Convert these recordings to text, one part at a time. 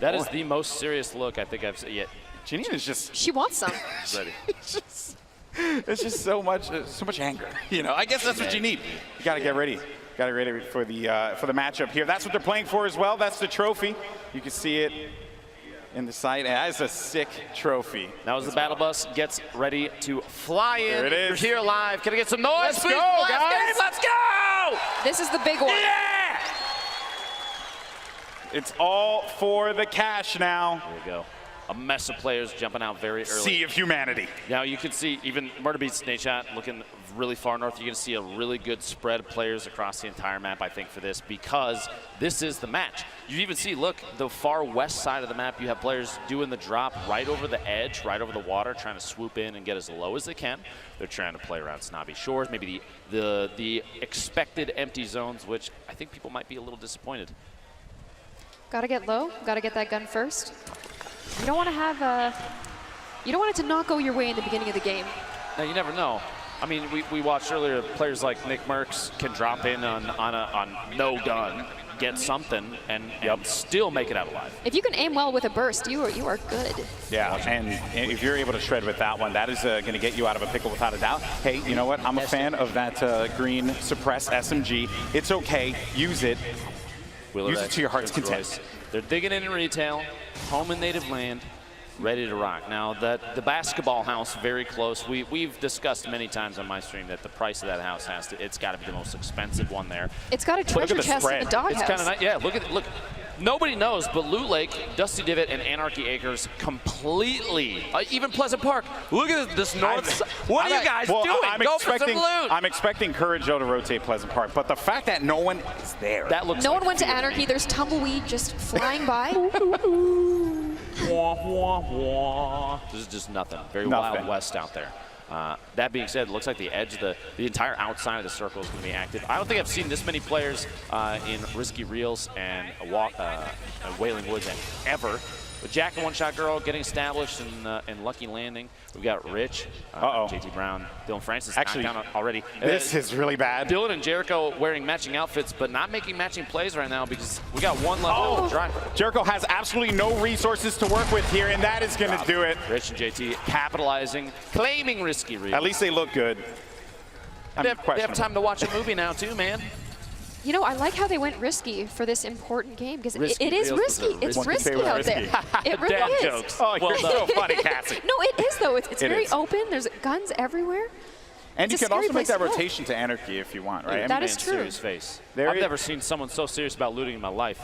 That is the most serious look I think I've seen yet. Janina's just... She wants some. Ready. It's just so much anger. You know, I guess that's what you need. You got to get ready. Got to get ready for the matchup here. That's what they're playing for as well. That's the trophy. You can see it in the sight. That is a sick trophy. That was the battle bus. Gets ready to fly in. There it is. You're here live. Can I get some noise? Let's please? go, guys. Let's go! This is the big one. Yeah! It's all for the cash now. There we go. A mess of players jumping out very early. Sea of humanity. Now you can see even Murder Beats Nate shot looking really far north. You're going to see a really good spread of players across the entire map, I think, for this, because this is the match. You even see, look, the far west side of the map, you have players doing the drop right over the edge, right over the water, trying to swoop in and get as low as they can. They're trying to play around Snobby Shores, maybe the expected empty zones, which I think people might be a little disappointed. Gotta get low. Gotta get that gun first. You don't want to have you don't want it to not go your way in the beginning of the game. Now you never know. I mean, we watched earlier players like Nick Merckx can drop in on no gun, get something, and still make it out alive. If you can aim well with a burst, you are good. Yeah, and if you're able to shred with that one, that is going to get you out of a pickle without a doubt. Hey, you know what? I'm a fan of that green suppress SMG. It's okay. Use it. Use it to your heart's content. They're digging in retail, home and native land, ready to rock. Now, the basketball house, very close. We've discussed many times on my stream that the price of that house it's got to be the most expensive one there. It's got a treasure chest in the doghouse. It's kind of nice. Yeah, look. Nobody knows, but Loot Lake, Dusty Divot, and Anarchy Acres completely, even Pleasant Park. Look at this north side. What are you guys doing? Go for some loot. I'm expecting Courage to rotate Pleasant Park, but the fact that no one is there. That looks no one went to Anarchy. There's tumbleweed just flying by. This is just nothing. Very Wild West out there. That being said, it looks like the edge, the entire outside of the circle is going to be active. I don't think I've seen this many players in Risky Reels and Wailing Woods ever. But Jack and One Shot Girl getting established in Lucky Landing. We've got Rich, JT Brown, Dylan Francis actually down already. This is really bad. Dylan and Jericho wearing matching outfits, but not making matching plays right now because we got one level of drive. Jericho has absolutely no resources to work with here, and that is going to do it. Rich and JT capitalizing, claiming Risky Reels. At least they look good. They have time to watch a movie now too, man. You know, I like how they went risky for this important game because it is risky. It's risky out there. It really is. Jokes. Oh, you're so funny, Cassie. No, it is though. It's very open. There's guns everywhere. And you can also make that rotation to Anarchy if you want, right? That is true. Serious face. I've never seen someone so serious about looting in my life.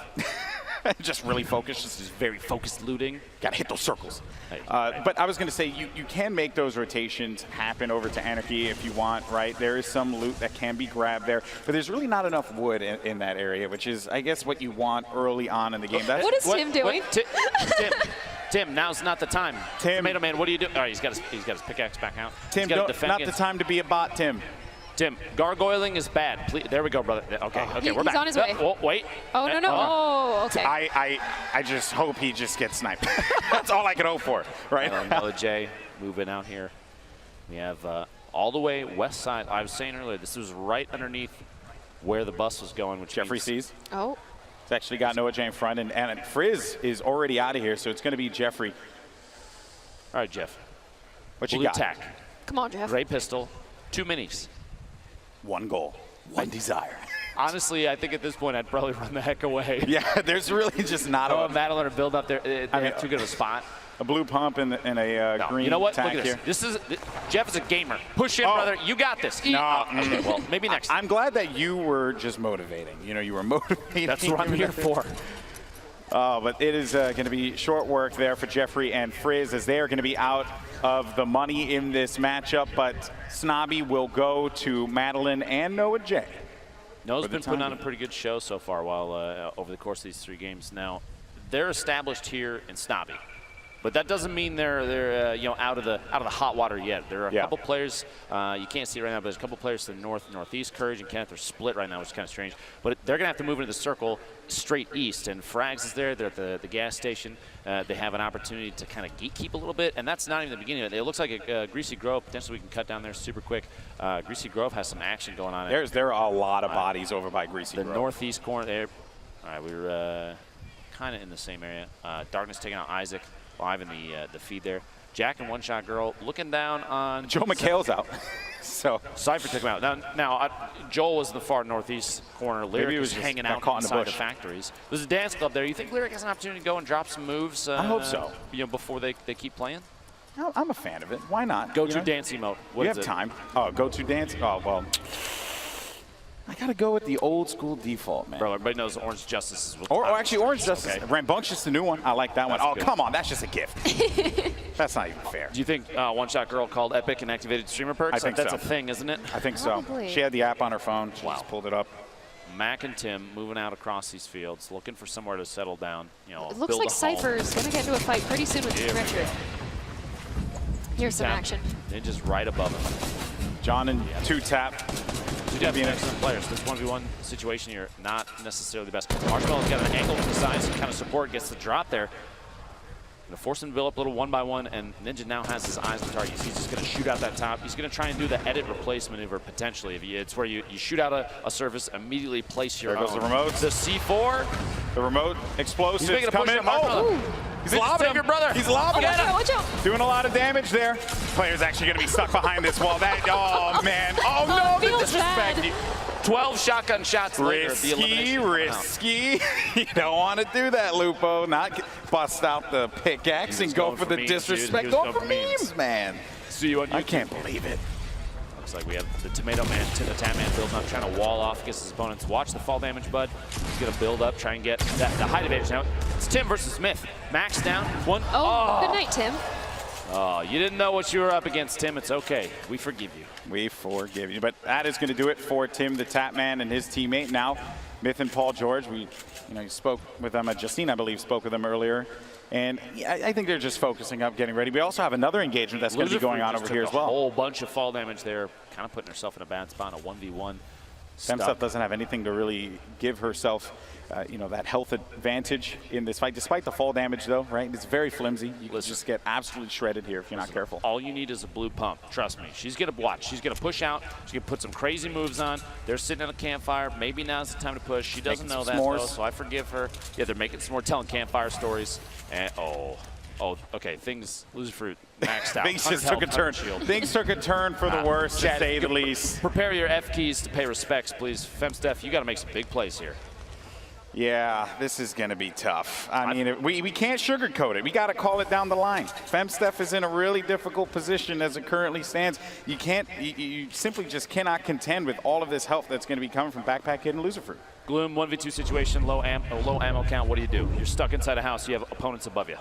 Just really focused. Just very focused looting. Gotta hit those circles. But I was going to say, you can make those rotations happen over to Anarchy if you want, right? There is some loot that can be grabbed there, but there's really not enough wood in that area, which is, I guess, what you want early on in the game. What is Tim doing? Tim, now's not the time. Tim, Tomato Man, what are you doing? All right, he's got his pickaxe back out. Tim, not the time to be a bot, Tim. Tim, gargoyling is bad. Please, there we go, brother. Okay, we're back. He's on his way. Oh, wait. Oh, no. Oh, okay. I just hope he just gets sniped. That's all I can hope for, right? Mellow J moving out here. We have all the way west side. I was saying earlier, this was right underneath where the bus was going, which Jeffrey sees. Oh. It's actually got Noah J in front, and Frizz is already out of here, so it's going to be Jeffrey. All right, Jeff. What you got? Attack. Come on, Jeff. Gray pistol, 2 minis. One goal, one desire. Honestly, I think at this point I'd probably run the heck away. Yeah, there's really just not a Madeline or build up there. They have too good of a spot. A blue pump and a green. You know what? Look attack at this. Here. Jeff is a gamer. Push in, brother. You got this. No. Okay, well, maybe next time. I'm glad that you were just motivating. You know, you were motivating. That's what I'm here for. But it is going to be short work there for Jeffrey and Frizz as they are going to be out of the money in this matchup. But Snobby will go to Madeline and Noah J. Noah's been putting on a pretty good show so far while over the course of these 3 games. Now, they're established here in Snobby. But that doesn't mean they're out of the hot water yet. There are a couple players you can't see it right now, but there's a couple players to the north, northeast. Courage and Kenneth are split right now, which is kind of strange. But they're gonna have to move into the circle straight east. And Frags is there. They're at the gas station. They have an opportunity to kind of gatekeep a little bit, and that's not even the beginning of it. It looks like a Greasy Grove. Potentially we can cut down there super quick. Greasy Grove has some action going on. There are a lot of bodies over by Greasy Grove. The northeast corner there. All right, we're kind of in the same area. Darkness taking out Isaac live in the feed there. Jack and One Shot Girl looking down on Joe McHale's out. So Cypher took him out. Now Joel was in the far northeast corner. Lyric was hanging out inside the factories. There's a dance club there. You think Lyric has an opportunity to go and drop some moves? I hope so. Before they keep playing? No, I'm a fan of it. Why not? Go-to dance emote. You have time. Oh, go-to dance? Oh, well. I got to go with the old school default, man. Bro, everybody knows Orange Justice is Or actually, Orange Justice. Okay. Rambunctious, the new one. I like that one. Oh, come on. That's just a gift. That's not even fair. Do you think One Shot Girl called Epic and activated streamer perks? I think that's so. a thing, isn't it? I think so. She had the app on her phone. She just pulled it up. Mac and Tim moving out across these fields, looking for somewhere to settle down. It looks like Cypher's going to get into a fight pretty soon with Richard. Here's some action. Ninja's right above him. John and 2Tap. Two definitely excellent players. This 1v1 situation here, not necessarily the best. Marshmallow's got an angle from the side, some kind of support, gets the drop there. Gonna force him to build up a little 1-by-1, and Ninja now has his eyes on the target. He's just gonna shoot out that top. He's gonna try and do the edit replace maneuver potentially. It's where you shoot out a surface, immediately place your There goes the remote. The C4. The remote explosives He's coming. He's lobbing him. Your brother. He's lobbing him. Watch out. Doing a lot of damage there. Player's actually going to be stuck behind this wall. Oh, man. Oh, no, the disrespect. Bad. 12 shotgun shots later. Risky. You don't want to do that, Lupo. Not bust out the pickaxe and go for the disrespect. Go for memes, man. See you on YouTube. I can't believe it. Looks like we have the Tomato Man, the Tap Man building up, trying to wall off against his opponents. Watch the fall damage, bud. He's going to build up, try and get the height advantage. Now, it's Tim versus Smith. Max down. One. Oh, good night, Tim. Oh, you didn't know what you were up against, Tim. It's okay. We forgive you. We forgive you. But that is going to do it for Tim, the Tap Man, and his teammate. Now, Myth and Paul George, you spoke with them. Justine, I believe, spoke with them earlier. And I think they're just focusing up, getting ready. We also have another engagement that's going to be going on over here as well. A whole bunch of fall damage there, kind of putting herself in a bad spot, a 1v1. Femstuff doesn't have anything to really give herself, that health advantage in this fight. Despite the fall damage, though, right? It's very flimsy. You can just get absolutely shredded here if you're not careful. All you need is a blue pump. Trust me. She's going to watch. She's going to push out. She's going to put some crazy moves on. They're sitting at a campfire. Maybe now's the time to push. She doesn't know that, though, so I forgive her. Yeah, they're making some more, telling campfire stories. And, okay. Things, Loser Fruit, maxed out. Things just took a turn. Things took a turn for the worse, to say the least. Prepare your F keys to pay respects, please. Femsteph, you got to make some big plays here. Yeah, this is going to be tough. I mean, we can't sugarcoat it. We got to call it down the line. Femsteph is in a really difficult position as it currently stands. You simply just cannot contend with all of this help that's going to be coming from Backpack Kid and Loser Fruit. Gloom, 1v2 situation, low ammo count. What do? You're stuck inside a house. You have opponents above you.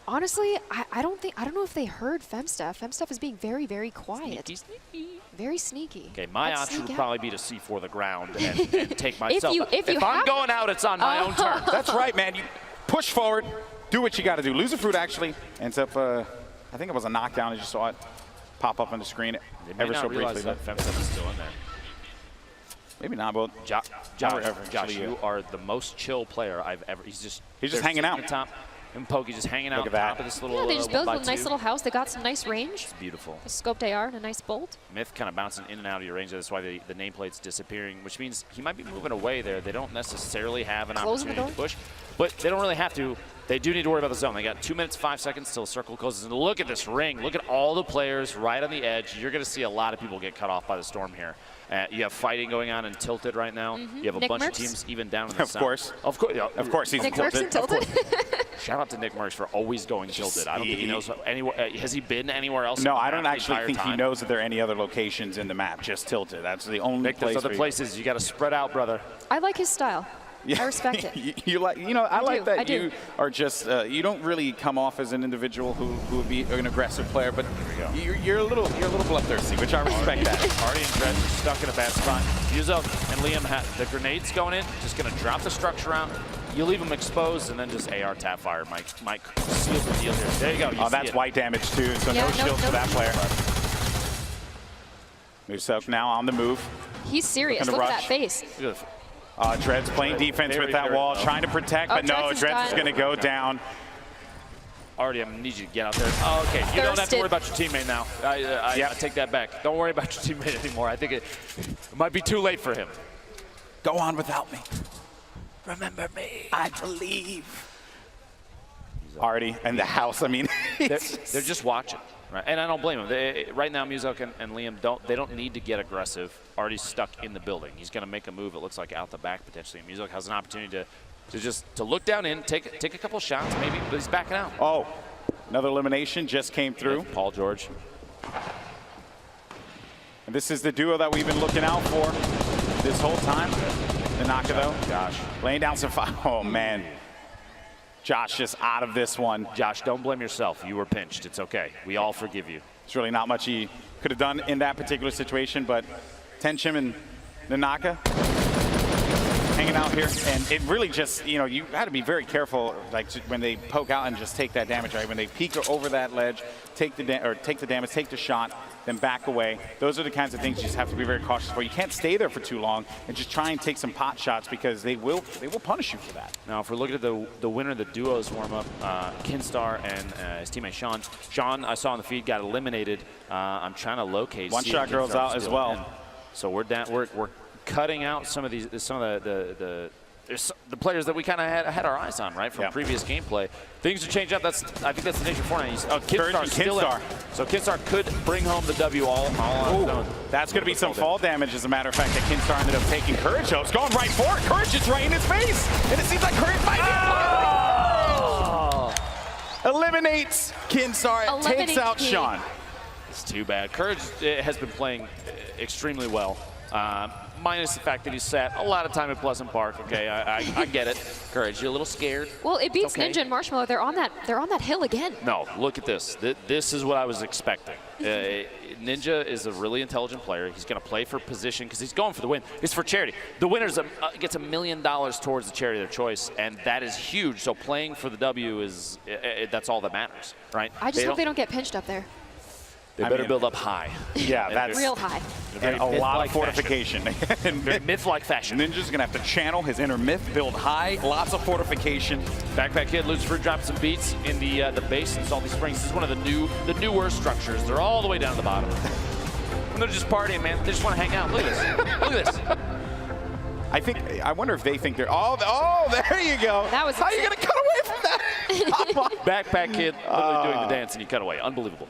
Honestly, I don't know if they heard Femsteph. Femsteph is being very, very quiet. Sneaky. Very sneaky. Okay, my option would probably be to C4 the ground and take myself. If I'm going out, it's on my own turn. That's right, man. You push forward, do what you got to do. Loser Fruit actually ends up, I think it was a knockdown. I just saw it pop up on the screen ever so briefly. That Femsteph is still in there. Maybe not, but Josh, you are the most chill player I've ever. He's just hanging out. At the top. And Pokey just hanging out on top of this little. Yeah, they just built a nice little house. They got some nice range. It's beautiful. A scoped AR and a nice bolt. Myth kind of bouncing in and out of your range. That's why the nameplate's disappearing, which means he might be moving away there. They don't necessarily have an opportunity to push, but they don't really have to. They do need to worry about the zone. They got 2 minutes, 5 seconds till the circle closes. And look at this ring. Look at all the players right on the edge. You're going to see a lot of people get cut off by the storm here. You have fighting going on in Tilted right now. You have a bunch of teams even down in the south. Of course, he's Nick Merckx in Tilted. Shout out to Nick Merckx for always going Tilted. I don't think he knows anywhere. Has he been anywhere else? No, I don't actually think he knows that there are any other locations in the map. Just Tilted. That's the only place. There's other places. You got to spread out, brother. I like his style. Yeah. I respect it. I like that you are just, you don't really come off as an individual who would be an aggressive player, but you're a little bloodthirsty, which I respect that. Artie and Dredge are stuck in a bad spot. Yuzo and Liam have the grenades going in, just going to drop the structure out. You leave them exposed and then just AR tap fire. Mike seals the deal here. There you go. That's white damage too, so no shields for that player. Musok now on the move. He's serious. Look at that face. Dred's playing defense with that wall, trying to protect, but no, Dred's is going to go down. Artie, I'm going to need you to get out there. Oh, okay. You don't have to worry about your teammate now. I take that back. Don't worry about your teammate anymore. I think it might be too late for him. Go on without me. Remember me. I believe. already in the house. I mean, they're just watching, right? And I don't blame them. Right now, Muzok and Liam don't need to get aggressive. Already stuck in the building. He's going to make a move. It looks like out the back potentially. Muzok has an opportunity to look down in, take a couple shots maybe, but he's backing out. Oh, another elimination just came through. Paul George. And this is the duo that we've been looking out for this whole time. Naka though, Josh laying down some fire. Oh man, Josh just out of this one. Josh, don't blame yourself. You were pinched. It's okay. We all forgive you. There's really not much he could have done in that particular situation, but Tenchim and Naka hanging out here, and it really just, you know, you got to be very careful, like when they poke out and just take that damage, right? When they peek over that ledge, take the damage, take the shot, then back away. Those are the kinds of things you just have to be very cautious for. You can't stay there for too long and just try and take some pot shots because they will punish you for that. Now, if we're looking at the winner of the duos warm up, Kinstar and his teammate Sean. Sean, I saw on the feed, got eliminated. I'm trying to locate. One shot girls out as well. So we're down. We're cutting out some of the players that we kind of had our eyes on, right, from previous gameplay. Things are changing up. I think that's the nature of Fortnite. Oh, Kinstar still in. So Kinstar could bring home the W all on his own. That's going to be some fall damage, as a matter of fact, that Kinstar ended up taking. Courage, though, is going right for it. Courage is right in his face. And it seems like Courage might be eliminates Kinstar, takes out Sean. It's too bad. Courage has been playing extremely well. Minus the fact that he sat a lot of time in Pleasant Park. Okay, I get it. Courage, you're a little scared. Well, it beats Ninja and Marshmallow. They're on that hill again. No, look at this. This is what I was expecting. Ninja is a really intelligent player. He's going to play for position because he's going for the win. It's for charity. The winner gets $1 million towards the charity of their choice, and that is huge. So playing for the W is that's all that matters, right? I just hope they don't get pinched up there. They better build up high. Yeah, that's real high. And a lot of fortification. Myth-like fashion. Ninja's gonna have to channel his inner myth, build high, lots of fortification. Backpack Kid, Lucifer dropped some beats in the base in Salty Springs. This is one of the newer structures. They're all the way down to the bottom. And they're just partying, man. They just want to hang out. Look at this. Look at this. I wonder if they think they're. Oh, there you go. That was. How are you gonna cut away from that? Backpack Kid literally doing the dance, and you cut away. Unbelievable.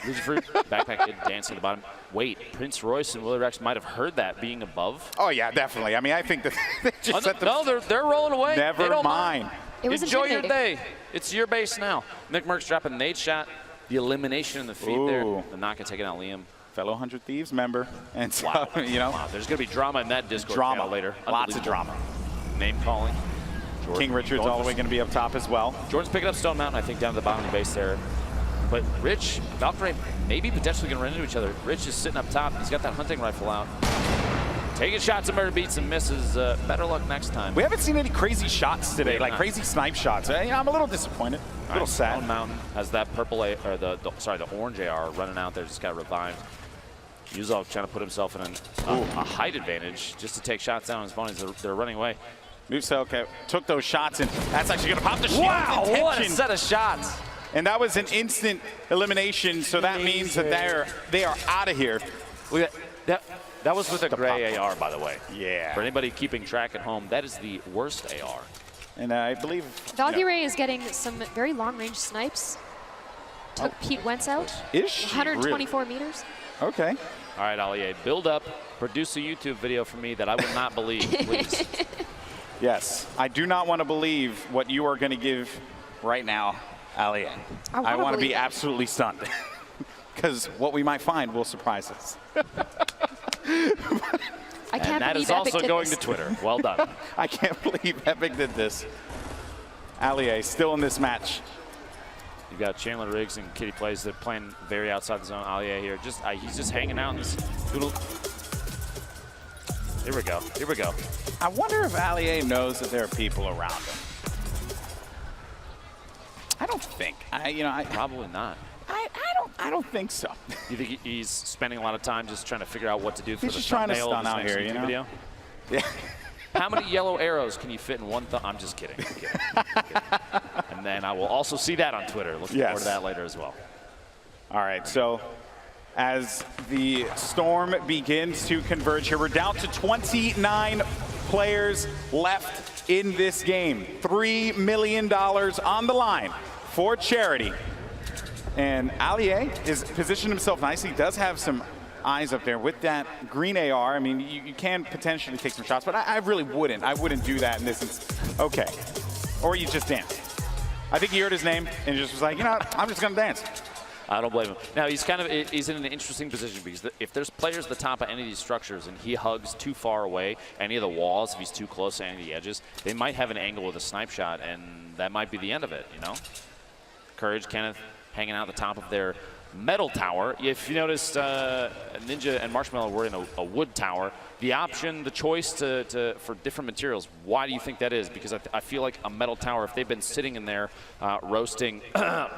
Lucifer, Backpack Kid dancing at the bottom. Wait, Prince Royce and Willie Rex might have heard that being above. Oh yeah, definitely. I mean, I think that they just set they're rolling away. Never mind. It was Enjoy your day. It's your base now. Nick Merckx dropping the nade shot. The elimination in the feed there. The Naka taking out Liam. Fellow 100 Thieves member. And so, you know. Wow, there's going to be drama in that Discord drama later. Lots of drama. Name calling. King Richard's all the way going to be up top as well. Jordan's picking up Stone Mountain, I think, down to the bottom of the base there. But Rich, Valkyrie, maybe potentially going to run into each other. Rich is sitting up top. He's got that hunting rifle out. Taking shots at murder beats and misses. Better luck next time. We haven't seen any crazy shots today, like crazy snipe shots. You know, I'm a little disappointed, a little sad. Stone Mountain has that purple, or the orange AR running out there, just got revived. Yuzov trying to put himself in a height advantage just to take shots down on his opponents. They're running away. Nuselka took those shots, and that's actually going to pop the shield. Wow, what a set of shots. And that was an instant elimination, so that means that they are out of here. That was with a gray AR, by the way. Yeah. For anybody keeping track at home, that is the worst AR. And I believe Valkyrie is getting some very long-range snipes. Took Pete Wentz out. Is she 124 meters. Okay. All right, Allier, build up. Produce a YouTube video for me that I would not believe, please. Yes, I do not want to believe what you are going to give right now, Allier. I want to be absolutely stunned. Because what we might find will surprise us. I can't and that believe is also Epic going did to this. Twitter. Well done. I can't believe Epic did this. Allier still in this match. You've got Chandler Riggs and Kitty Plays. They're playing very outside the zone. Allier here, he's just hanging out in this little. Here we go. Here we go. I wonder if Allier knows that there are people around him. I don't think. Probably not. I don't think so. You think he's spending a lot of time just trying to figure out what to do for he's the just trying to thumbnail stun of out this here, next you know? video? Yeah. How many yellow arrows can you fit in one thumb? I'm just kidding. I'm kidding. And then I will also see that on Twitter. Looking forward to that later as well. All right, so as the storm begins to converge here, we're down to 29 players left in this game. $3 million on the line for charity. And Allier is positioned himself nicely. He does have some eyes up there with that green AR. I mean, you can potentially take some shots, but I really wouldn't. I wouldn't do that in this instance. Okay. Or you just dance. I think he heard his name and just was like, you know what? I'm just going to dance. I don't blame him. Now, he's in an interesting position because if there's players at the top of any of these structures and he hugs too far away, any of the walls, if he's too close to any of the edges, they might have an angle with a snipe shot, and that might be the end of it, you know? Courage, Kenneth, hanging out at the top of their metal tower. If you noticed, Ninja and Marshmallow were in a wood tower. The option, the choice for different materials, why do you think that is? Because I feel like a metal tower, if they've been sitting in there roasting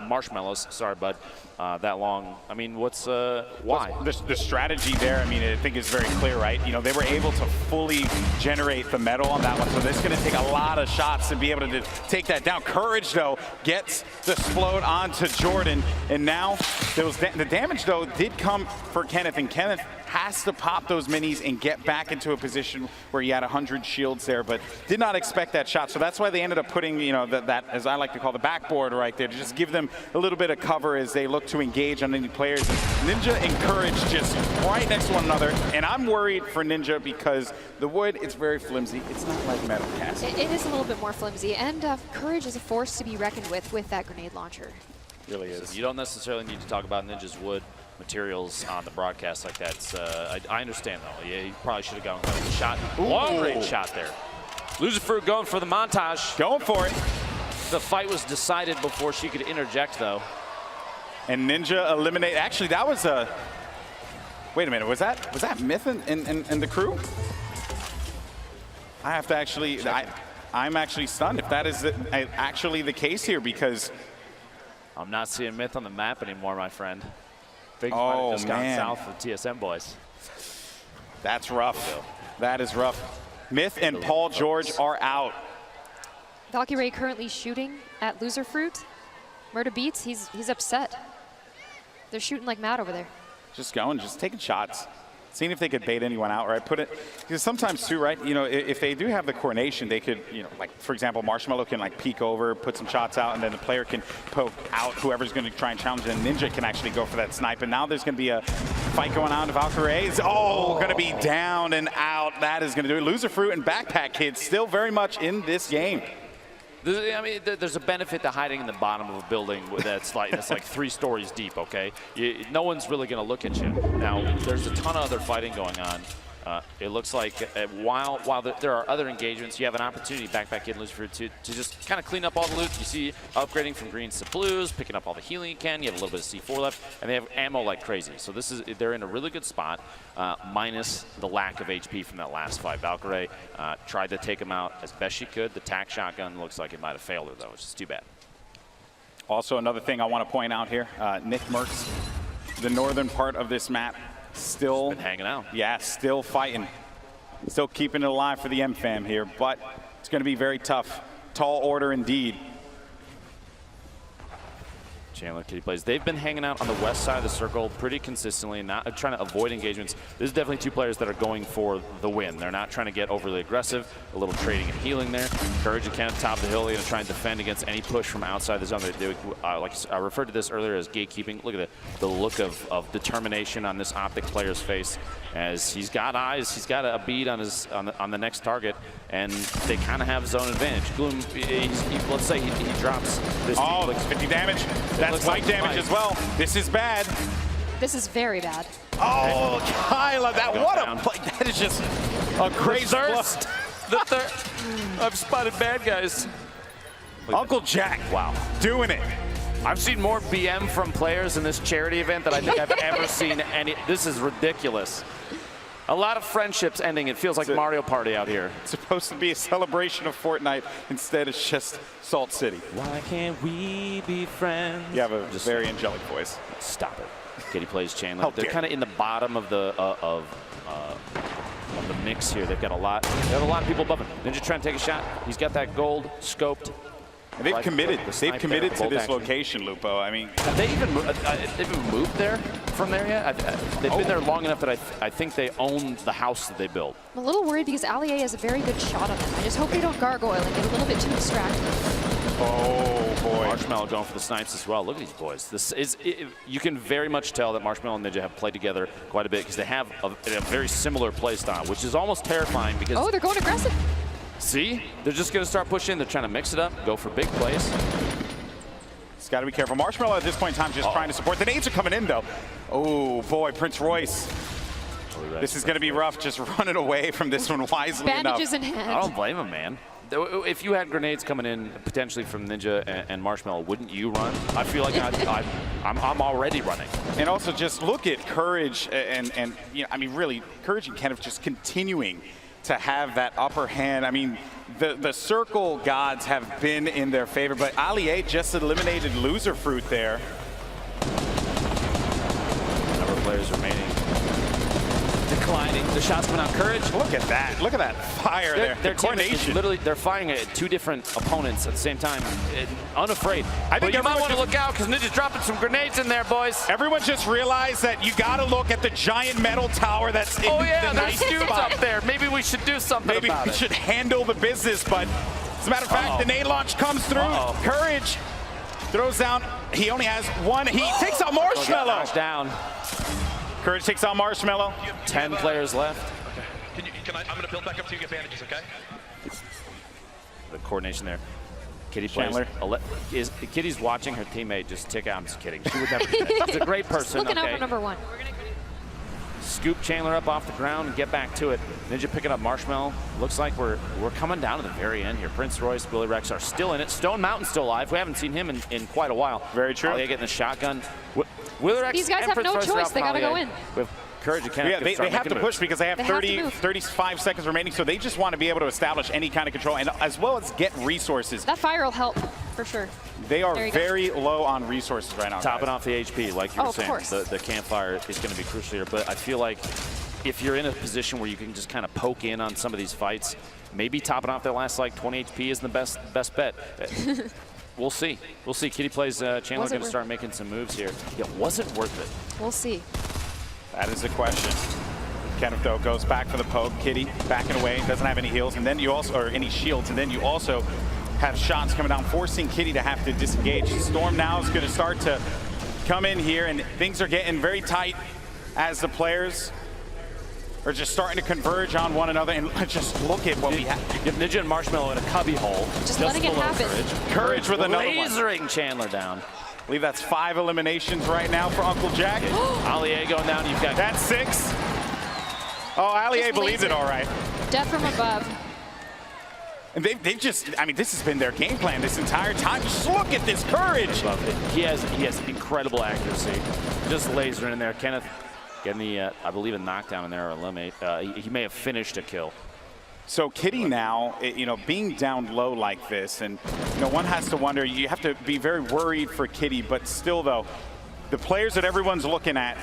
marshmallows, sorry, bud, that long, I mean, why? The strategy there, I mean, I think is very clear, right? You know, they were able to fully generate the metal on that one, so it's going to take a lot of shots to be able to take that down. Courage, though, gets the explode onto Jordan, and now the damage, though, did come for Kenneth, and Kenneth has to pop those minis and get back into a position where he had 100 shields there, but did not expect that shot. So that's why they ended up putting, you know, that as I like to call the backboard right there, to just give them a little bit of cover as they look to engage on any players. And Ninja and Courage just right next to one another. And I'm worried for Ninja because the wood, it's very flimsy. It's not like metal cast. It is a little bit more flimsy, and Courage is a force to be reckoned with that grenade launcher. It really is. So you don't necessarily need to talk about Ninja's wood materials on the broadcast like that. I understand, though. Yeah, he probably should have gone with a shot. Long-range shot there. Loserfruit going for the montage. Going for it. The fight was decided before she could interject, though. And Ninja eliminate. Actually, that was a. Wait a minute. Was that Myth and the crew? I have to actually. I'm actually stunned if that is actually the case here, because I'm not seeing Myth on the map anymore, my friend. Things might have just gone south for TSM boys. That's rough. That is rough. Myth and Paul George are out. Valkyrie currently shooting at Loserfruit. Murda Beats, he's upset. They're shooting like mad over there. Just going, just taking shots. Seeing if they could bait anyone out, right? Put it, because sometimes too, right? You know, if they do have the coordination, they could, you know, like for example, Marshmallow can like peek over, put some shots out, and then the player can poke out whoever's going to try and challenge it. And Ninja can actually go for that snipe. And now there's going to be a fight going on. Valkyrie is going to be down and out. That is going to do it. Loserfruit and Backpack Kid still very much in this game. I mean, there's a benefit to hiding in the bottom of a building that's like 3 stories deep, okay? No one's really going to look at you. Now, there's a ton of other fighting going on. It looks like while there are other engagements, you have an opportunity, Backpack Kid and Loserfruit, to just kind of clean up all the loot. You see upgrading from greens to blues, picking up all the healing you can. You have a little bit of C4 left, and they have ammo like crazy. So they're in a really good spot, minus the lack of HP from that last fight. Valkyrie tried to take him out as best she could. The tac shotgun looks like it might have failed her, though, which is too bad. Also, another thing I want to point out here, Nick Merckx, the northern part of this map, still been hanging out. Yeah, still fighting. Still keeping it alive for the M-Fam here, but it's going to be very tough. Tall order indeed. Chandler Kitty plays. They've been hanging out on the west side of the circle pretty consistently, not trying to avoid engagements. This is definitely 2 players that are going for the win. They're not trying to get overly aggressive. A little trading and healing there. Courage and Kenneth top of the hill. They're going to try and defend against any push from outside the zone. Like I referred to this earlier as gatekeeping. Look at the look of determination on this Optic player's face, as he's got eyes. He's got a bead on the next target, and they kind of have zone advantage. Gloom, let's say he drops this. Oh, 50 damage. That's white damage as well. This is bad. This is very bad. Oh, Kyla, what a play. That is just a crazy thirst. The third. I've spotted bad guys. Uncle Jack, wow, doing it. I've seen more BM from players in this charity event than I think I've ever seen any. This is ridiculous. A lot of friendships ending. It feels like Mario Party out here. It's supposed to be a celebration of Fortnite. Instead, it's just Salt City. Why can't we be friends? You have a very angelic voice. Stop it. Kitty plays Chandler. They're kind of in the bottom of the mix here. They've got a lot. They have a lot of people above him. Ninja trying to take a shot. He's got that gold scoped. And they've committed. They've committed to this action. location, Lupo. I mean, Have they even moved there from there yet? They've been there long enough that I think they own the house that they built. I'm a little worried because Allier has a very good shot on them. I just hope they don't gargoyle and get a little bit too distracted. oh boy. Marshmallow going for the snipes as well. Look at these boys. You can very much tell that Marshmallow and Ninja have played together quite a bit because they have a very similar play style, which is almost terrifying because. Oh, they're going aggressive. See, they're just going to start pushing. They're trying to mix it up, go for big plays. It's got to be careful. Marshmallow at this point in time just trying to support. The nades are coming in though. Oh boy, Prince Royce. This is going to be rough. Just running away from this one wisely Bandages enough. in hand. I don't blame him, man. If you had grenades coming in potentially from Ninja and Marshmallow, wouldn't you run? I feel like I'm already running. And also just look at Courage and you know, I mean, really, Courage and Kenneth just continuing to have that upper hand. I mean, the circle gods have been in their favor, but Allier just eliminated Loser Fruit there. Number of players remaining. Declining. The shots coming out. Courage. Look at that. Look at that fire there. Their The coordination. literally, they're fighting at two different opponents at the same time, unafraid. I think but you might everyone want to look out because Ninja's dropping some grenades in there, boys. Everyone just realized that you got to look at the giant metal tower that's in Oh yeah, the there's nice dudes spot. up there. Maybe we should do something Maybe about we it. should handle the business, but as a matter of fact, the nade launch comes through. Courage throws down. He only has one. He takes out Marshmallow. Knocked down. Courage takes out Marshmallow. 10 players left. I'm going to build back up to you, get bandages, okay? The coordination there. Kitty plays. Kitty's watching her teammate just tick out. I'm just kidding. She would never do that. She's a great person. Looking out okay. for number one. Scoop Chandler up off the ground and get back to it. Ninja picking up Marshmallow. Looks like we're coming down to the very end here. Prince Royce, Willie Rex are still in it. Stone Mountain's still alive. We haven't seen him in quite a while. Very true. Allier getting the shotgun. Willie Rex These guys and have Prince no Royce are choice. out They from gotta go Allier. in. With Courage and Kenneth. Yeah, they have to push because they have They have to 30, move. 35 seconds remaining, so they just want to be able to establish any kind of control and as well as get resources. That fire will help, for sure. They are There you go. very low on resources right now. Topping guys. off the HP, like you were Of saying. course. The campfire is going to be crucial here, but I feel like if you're in a position where you can just kind of poke in on some of these fights, maybe topping off that last like 20 HP isn't the best bet. We'll see. We'll see. Kitty plays Chandler going to start making some moves here. Yeah, was it worth it? We'll see. That is the question. Kenneth though goes back for the poke. Kitty backing away, doesn't have any heals, and then you also, or any shields, and then you also have shots coming down, forcing Kitty to have to disengage. Storm now is going to start to come in here, and things are getting very tight as the players are just starting to converge on one another. And just look at what we have. Give Ninja and Marshmallow in a cubby hole. Just letting it below happen. Courage with another one. Lasering Chandler down. I believe that's 5 eliminations right now for Uncle Jack. Allier going down. You've got That's 6. Oh, Allier Just believes it laser. all right. Death from above. And they've just, I mean, this has been their game plan this entire time. Just look at this Courage. Love it. He has incredible accuracy. Just lasering in there. Kenneth getting the, I believe, a knockdown in there or eliminate. He may have finished a kill. So Kitty now, you know, being down low like this, and you know, one has to wonder, you have to be very worried for Kitty, but still though, the players that everyone's looking at,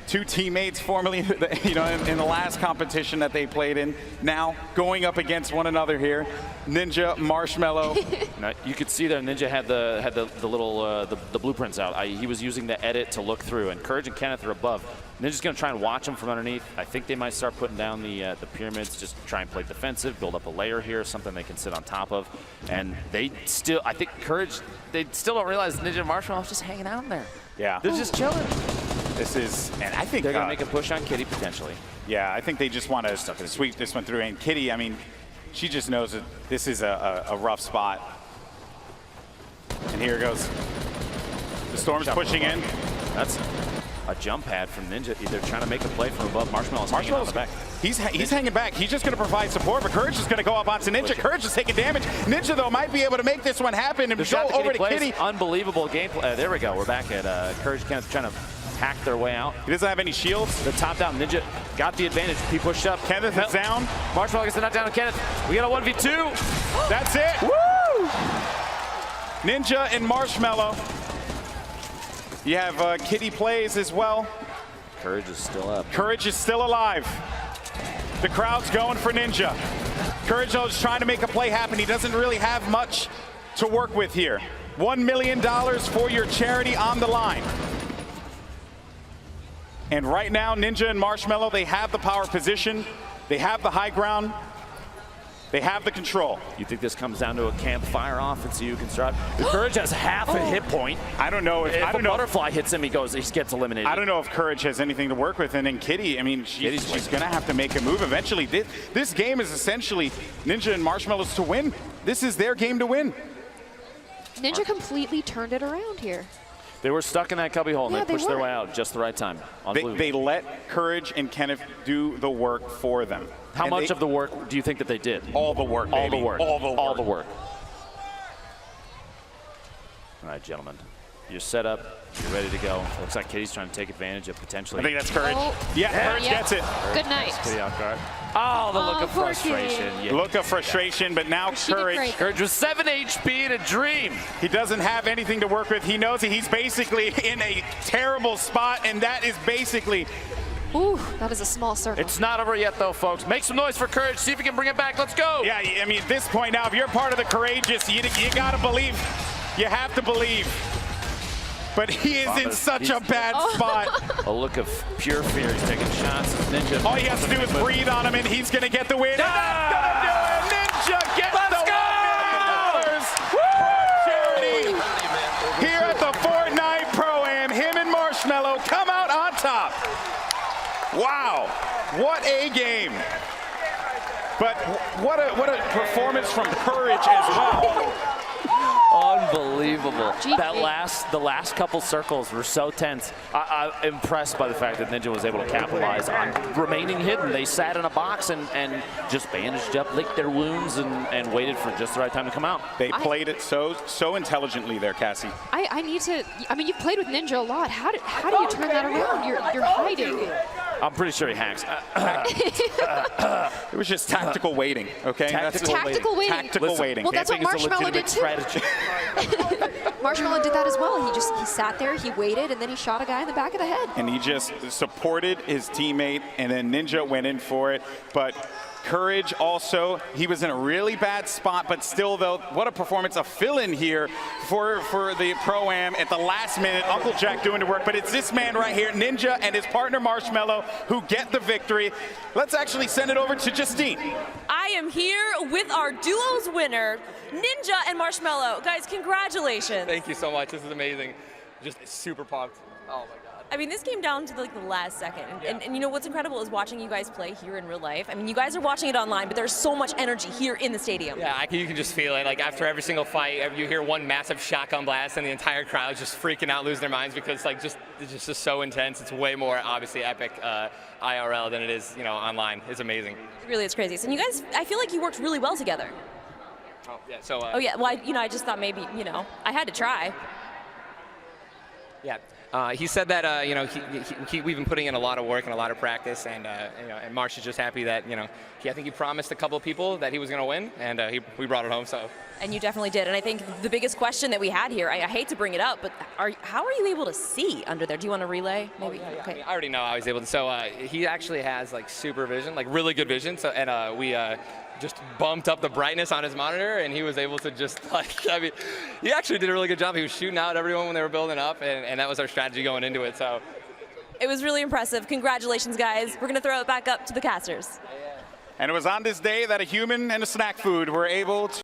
2 teammates formerly, you know, in the last competition that they played in, now going up against one another here. Ninja, Marshmallow. Now, you could see there Ninja had the little the blueprints out. He was using the edit to look through, and Courage and Kenneth are above. Ninja's going to try and watch them from underneath. I think they might start putting down the pyramids, just try and play defensive, build up a layer here, something they can sit on top of. And they still, I think Courage, they still don't realize Ninja and Marshmallow just hanging out in there. Yeah. They're just chilling. This is, and I think They're going to make a push on Kitty potentially. yeah, I think they just want to sweep this one through. And Kitty, I mean, she just knows that this is a rough spot. And here it goes. The Storm's pushing in. That's a jump pad from Ninja. They're trying to make a play from above. Marshmallow's hanging on the back. He's hanging back. He's just going to provide support, but Courage is going to go up onto Ninja. Courage is taking damage. Ninja, though, might be able to make this one happen and go over to Kitty. Unbelievable gameplay. There we go. We're back at Courage Kenneth trying to hack their way out. He doesn't have any shields. The top down. Ninja got the advantage. He pushed up. Kenneth is down. Marshmallow gets the knockdown on Kenneth. We got a 1v2. That's it. Woo! Ninja and Marshmallow. You have Kitty plays as well. Courage is still up. Courage is still alive. The crowd's going for Ninja. Courage though is trying to make a play happen. He doesn't really have much to work with here. $1 million for your charity on the line. And right now, Ninja and Marshmello, they have the power position. They have the high ground. They have the control. You think this comes down to a campfire offense you can start? Courage has half a hit point. I don't know if a butterfly hits him, he gets eliminated. I don't know if Courage has anything to work with. And then Kitty, I mean, she's going to have to make a move eventually. This game is essentially Ninja and Marshmello's to win. This is their game to win. Ninja completely turned it around here. They were stuck in that cubby hole, and Yeah, they pushed they their were. way out just the right time. They let Courage and Kenneth do the work for them. How much of the work do you think that they did? All the work, All baby. the work. All the work. All the work. All right, gentlemen. You're set up. You're ready to go. Looks like Kitty's trying to take advantage of potentially. I think that's Courage. Oh. Yeah, Courage Yeah. gets it. Good night. Kitty off guard. Oh, the look of poor frustration. Kitty. Yeah. Look of frustration, but now She did Courage, great. Courage with 7 HP and a dream. he doesn't have anything to work with. He knows he's basically in a terrible spot, and that is basically. Ooh, that is a small circle. It's not over yet, though, folks. Make some noise for Courage. See if we can bring it back. Let's go. Yeah, I mean, at this point now, if you're part of the courageous, you got to believe. You have to believe. But he is in such a bad spot. A look of pure fear. He's taking shots. Ninja. All he has to do is breathe on him, and he's going to get the win. And that's going to do it. Ninja gets Let's the go! $1 million for charity. Here at the Fortnite Pro-Am, him and Marshmello come out on top. Wow, what a game. But what a performance from Courage as well. Unbelievable. GG. The last couple circles were so tense. I'm impressed by the fact that Ninja was able to capitalize on remaining hidden. They sat in a box and just bandaged up, licked their wounds, and waited for just the right time to come out. They played it so intelligently there, Cassie. I need to. I mean, you've played with Ninja a lot. How do you turn that around? You're hiding. I'm pretty sure he hacks. It was just tactical waiting, okay? Tactical waiting. Tactical waiting. Well, that's what Camping is a Marshmello did legitimate too. strategy. Marshmello did that as well. He sat there, he waited, and then he shot a guy in the back of the head. And he just supported his teammate, and then Ninja went in for it. But Courage also, he was in a really bad spot, but still, though, what a performance, a fill-in here for the Pro-Am at the last minute. Uncle Jack doing the work, but it's this man right here, Ninja and his partner Marshmello, who get the victory. Let's actually send it over to Justine. I am here with our duos winner, Ninja and Marshmello. Guys, congratulations. Thank you so much. This is amazing. Just super pumped. Oh my God. I mean, this came down to the last second. And you know what's incredible is watching you guys play here in real life. I mean, you guys are watching it online, but there's so much energy here in the stadium. Yeah, you can just feel it. Like after every single fight, you hear one massive shotgun blast, and the entire crowd just freaking out, losing their minds because it's just so intense. It's way more obviously epic IRL than it is, online. It's amazing. Really, it's crazy. So you guys, I feel like you worked really well together. Oh yeah. So. Oh yeah. Well, I just thought maybe, I had to try. Yeah. He said that we've been putting in a lot of work and a lot of practice, and and Marsh is just happy that I think he promised a couple of people that he was going to win, and we brought it home. So. And you definitely did. And I think the biggest question that we had here, I hate to bring it up, but how are you able to see under there? Do you want to relay? Maybe. Oh, yeah. Okay. I mean, I already know how he's able to. So he actually has super vision, really good vision. So and we. Just bumped up the brightness on his monitor, and he was able to just he actually did a really good job. He was shooting out everyone when they were building up, and that was our strategy going into it. So it was really impressive. Congratulations, guys. We're going to throw it back up to the casters. And it was on this day that a human and a snack food were able to